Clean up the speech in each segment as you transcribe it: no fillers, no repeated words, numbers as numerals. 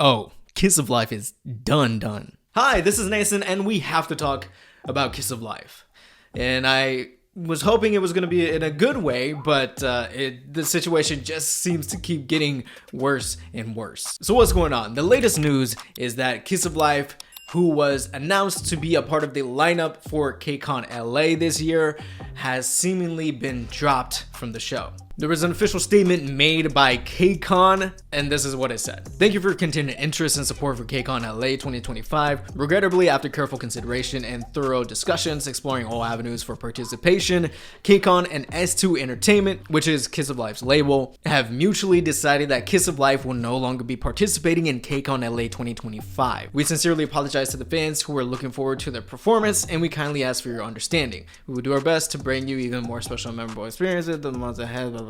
Oh, Kiss of Life is done. Hi, this is Naeson, and we have to talk about Kiss of Life. And I was hoping it was going to be in a good way, but the situation just seems to keep getting worse and worse. So what's going on? The latest news is that Kiss of Life, who was announced to be a part of the lineup for KCON LA this year, has seemingly been dropped from the show. There was an official statement made by KCON, and this is what it said. Thank you for your continued interest and support for KCON LA 2025. Regrettably, after careful consideration and thorough discussions exploring all avenues for participation, KCON and S2 Entertainment, which is Kiss of Life's label, have mutually decided that Kiss of Life will no longer be participating in KCON LA 2025. We sincerely apologize to the fans who are looking forward to their performance, and we kindly ask for your understanding. We will do our best to bring you even more special and memorable experiences than the months ahead.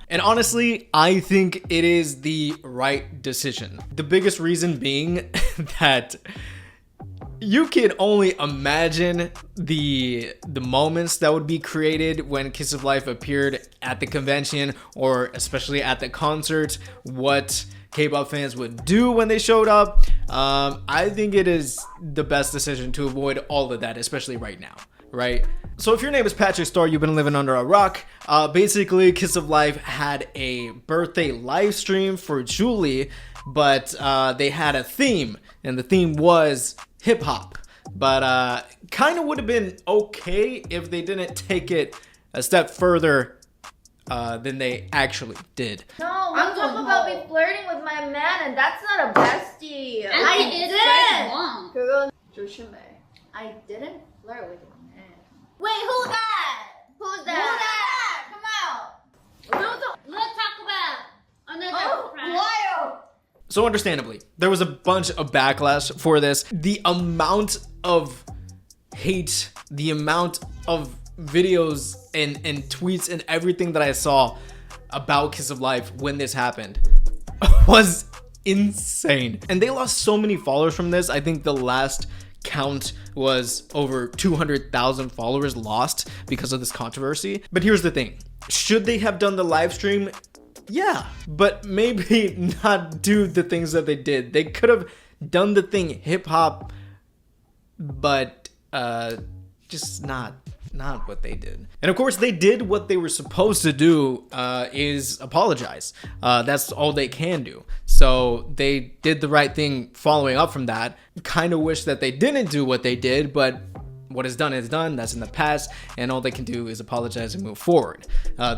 And honestly, I think it is the right decision. The biggest reason being that you can only imagine the moments that would be created when Kiss of Life appeared at the convention, or especially at the concert, what K-pop fans would do when they showed up. I think it is the best decision to avoid all of that, especially right now, right? So if your name is Patrick Star, you've been living under a rock. Basically, Kiss of Life had a birthday live stream for Julie, but they had a theme, and the theme was hip hop. But kind of would have been okay if they didn't take it a step further than they actually did. No, I'm talking about me flirting with my man, and that's not a bestie. I didn't. I didn't flirt with your man. Wait, who's that? Who's that? Come out. Let's talk about another friend. Wild. So understandably, there was a bunch of backlash for this. The amount of hate, the amount of videos and tweets and everything that I saw about Kiss of Life when this happened was insane. And they lost so many followers from this. I think the last count was over 200,000 followers lost because of this controversy. But here's the thing. Should they have done the live stream? Yeah, but maybe not do the things that they did. They could have done the thing hip hop, but just not what they did. And of course, they did what they were supposed to do, is apologize. That's all they can do. So they did the right thing following up from that. Kind of wish that they didn't do what they did, but what is done is done. That's in the past, and all they can do is apologize and move forward.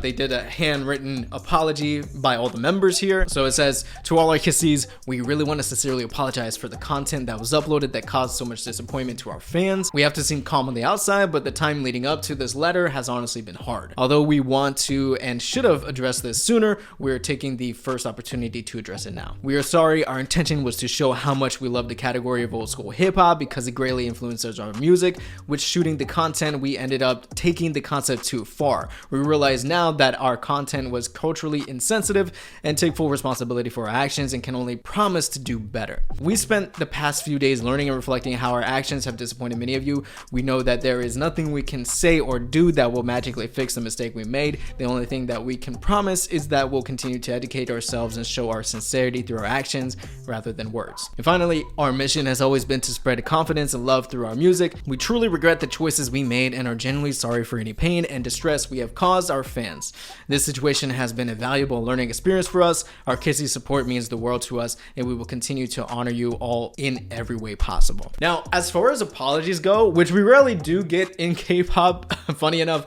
They did a handwritten apology by all the members here. So it says, to all our Kissies, we really want to sincerely apologize for the content that was uploaded that caused so much disappointment to our fans. We have to seem calm on the outside, but the time leading up to this letter has honestly been hard. Although we want to and should have addressed this sooner, we're taking the first opportunity to address it now. We are sorry. Our intention was to show how much we love the category of old school hip hop because it greatly influences our music. With shooting the content, we ended up taking the concept too far. We realize now that our content was culturally insensitive and take full responsibility for our actions and can only promise to do better. We spent the past few days learning and reflecting how our actions have disappointed many of you. We know that there is nothing we can say or do that will magically fix the mistake we made. The only thing that we can promise is that we'll continue to educate ourselves and show our sincerity through our actions rather than words. And finally, our mission has always been to spread confidence and love through our music. We truly regret the choices we made and are genuinely sorry for any pain and distress we have caused our fans. This situation has been a valuable learning experience for us. Our Kissy support means the world to us, and we will continue to honor you all in every way possible. Now, as far as apologies go, which we rarely do get in K-pop, funny enough,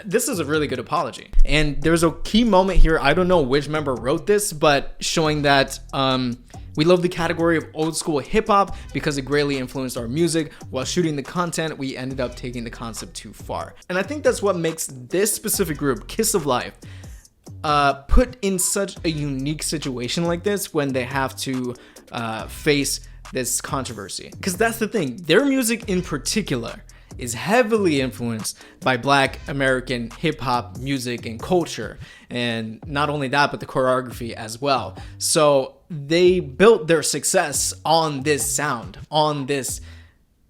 this is a really good apology. And there's a key moment here. I don't know which member wrote this, but showing that we love the category of old school hip hop because it greatly influenced our music. While shooting the content, we ended up taking the concept too far. And I think that's what makes this specific group, Kiss of Life, put in such a unique situation like this when they have to face this controversy. Because that's the thing, their music in particular is heavily influenced by Black American hip hop music and culture. And not only that, but the choreography as well. So they built their success on this sound, on this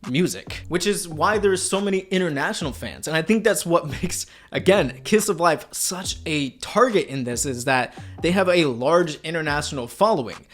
music, which is why there's so many international fans. And I think that's what makes, again, Kiss of Life such a target in this, is that they have a large international following.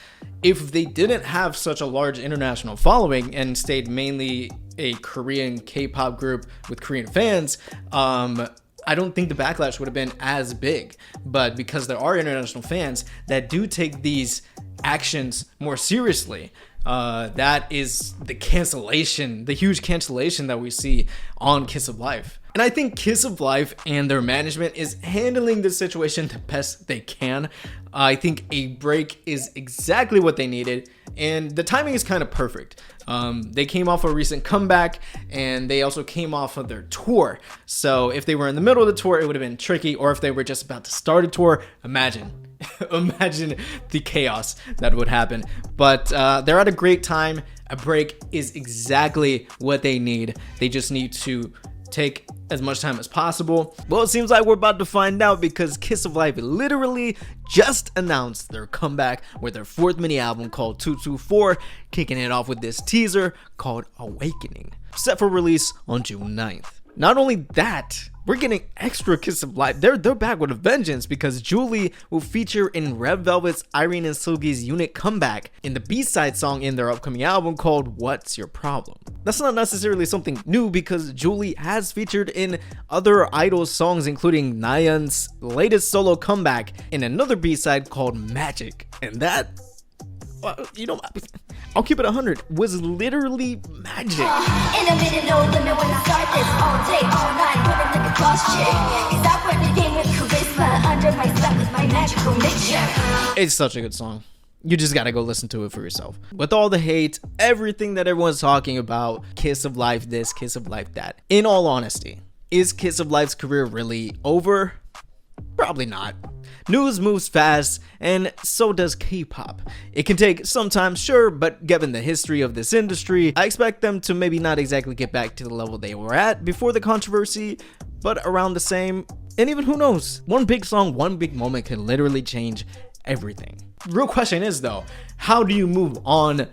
If they didn't have such a large international following and stayed mainly a Korean K-pop group with Korean fans, I don't think the backlash would have been as big. But because there are international fans that do take these actions more seriously, that is the cancellation, the huge cancellation that we see on Kiss of Life. And I think Kiss of Life and their management is handling the situation the best they can. I think a break is exactly what they needed, and the timing is kind of perfect. They came off a recent comeback, and they also came off of their tour. So if they were in the middle of the tour, it would have been tricky, or if they were just about to start a tour, imagine the chaos that would happen. But they're at a great time. A break is exactly what they need. They just need to take as much time as possible. Well, it seems like we're about to find out, because Kiss of Life literally just announced their comeback with their 4th mini album called 224, kicking it off with this teaser called Awakening, set for release on June 9th. Not only that, we're getting extra Kiss of Life. They're back with a vengeance, because Julie will feature in Red Velvet's Irene and Seulgi's unit comeback in the B-side song in their upcoming album called What's Your Problem. That's not necessarily something new, because Julie has featured in other idol songs, including Nayeon's latest solo comeback in another B-side called Magic. And that, I'll keep it 100, was literally magic. In a minute, no limit when I start this. All day, all night, living like a boss chick. 'Cause I run the game with charisma, under my spell with my magical mixture. It's such a good song. You just gotta go listen to it for yourself. With all the hate, everything that everyone's talking about, Kiss of Life this, Kiss of Life that, in all honesty, is Kiss of Life's career really over? Probably not. News moves fast, and so does K-pop. It can take some time, sure, but given the history of this industry, I expect them to maybe not exactly get back to the level they were at before the controversy, but around the same. And even who knows, one big song, one big moment can literally change everything. Real question is though, how do you move on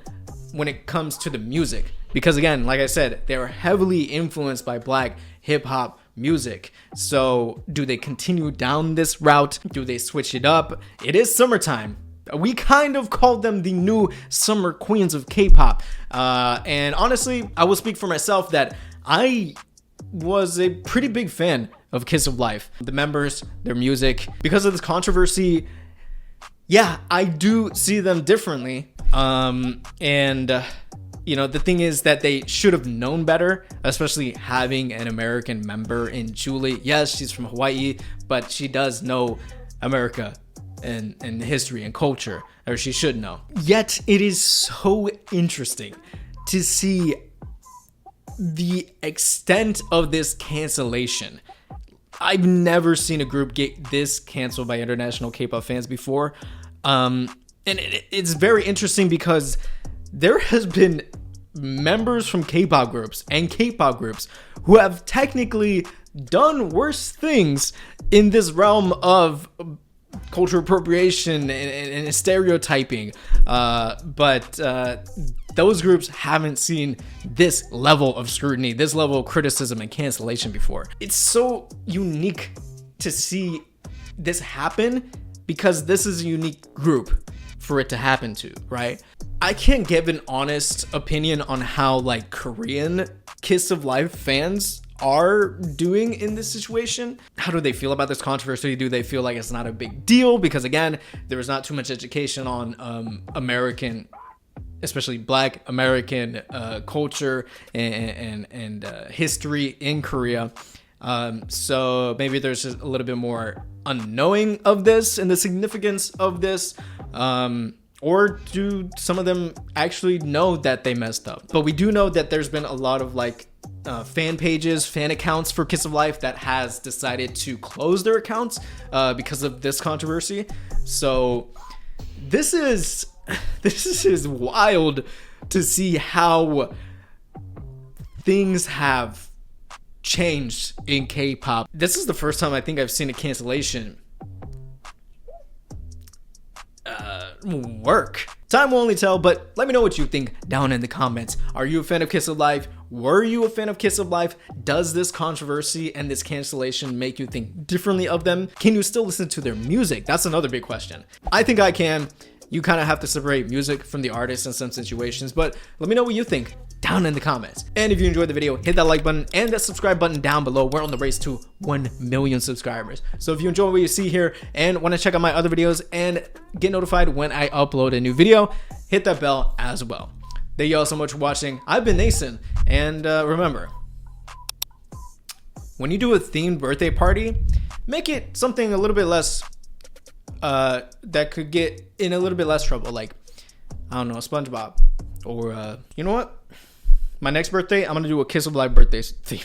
when it comes to the music? Because again, like I said, they're heavily influenced by Black hip-hop music. So do they continue down this route? Do they switch it up? It is summertime. We kind of called them the new summer queens of K-pop. And honestly, I will speak for myself that I was a pretty big fan of Kiss of Life. The members, their music. Because of this controversy, yeah, I do see them differently. The thing is that they should have known better, especially having an American member in Julie. Yes, she's from Hawaii, but she does know America and history and culture, or she should know. Yet it is so interesting to see the extent of this cancellation. I've never seen a group get this canceled by international K-pop fans before. It's very interesting because there has been members from K-pop groups and K-pop groups who have technically done worse things in this realm of cultural appropriation and stereotyping. But those groups haven't seen this level of scrutiny, this level of criticism and cancellation before. It's so unique to see this happen because this is a unique group for it to happen to, right? I can't give an honest opinion on how like Korean Kiss of Life fans are doing in this situation. How do they feel about this controversy? Do they feel like it's not a big deal? Because again, there is not too much education on American, especially Black American culture and history in Korea. So maybe there's just a little bit more unknowing of this and the significance of this. Or do some of them actually know that they messed up? But we do know that there's been a lot of like fan pages, fan accounts for Kiss of Life that has decided to close their accounts because of this controversy. So this is wild to see how things have changed in K-pop. This is the first time I think I've seen a cancellation work. Time will only tell, but let me know what you think down in the comments. Are you a fan of Kiss of Life, Were you a fan of Kiss of Life? Does this controversy and this cancellation make you think differently of them? Can you still listen to their music? That's another big question. I think I can. You kind of have to separate music from the artist in some situations, but let me know what you think down in the comments. And if you enjoyed the video, hit that like button and that subscribe button down below. We're on the race to 1 million subscribers. So if you enjoy what you see here and want to check out my other videos and get notified when I upload a new video, hit that bell as well. Thank you all so much for watching. I've been Naeson, and remember, when you do a themed birthday party, make it something a little bit less that could get in a little bit less trouble, like, I don't know, SpongeBob, or you know what, my next birthday I'm gonna do a Kiss of Life birthday theme.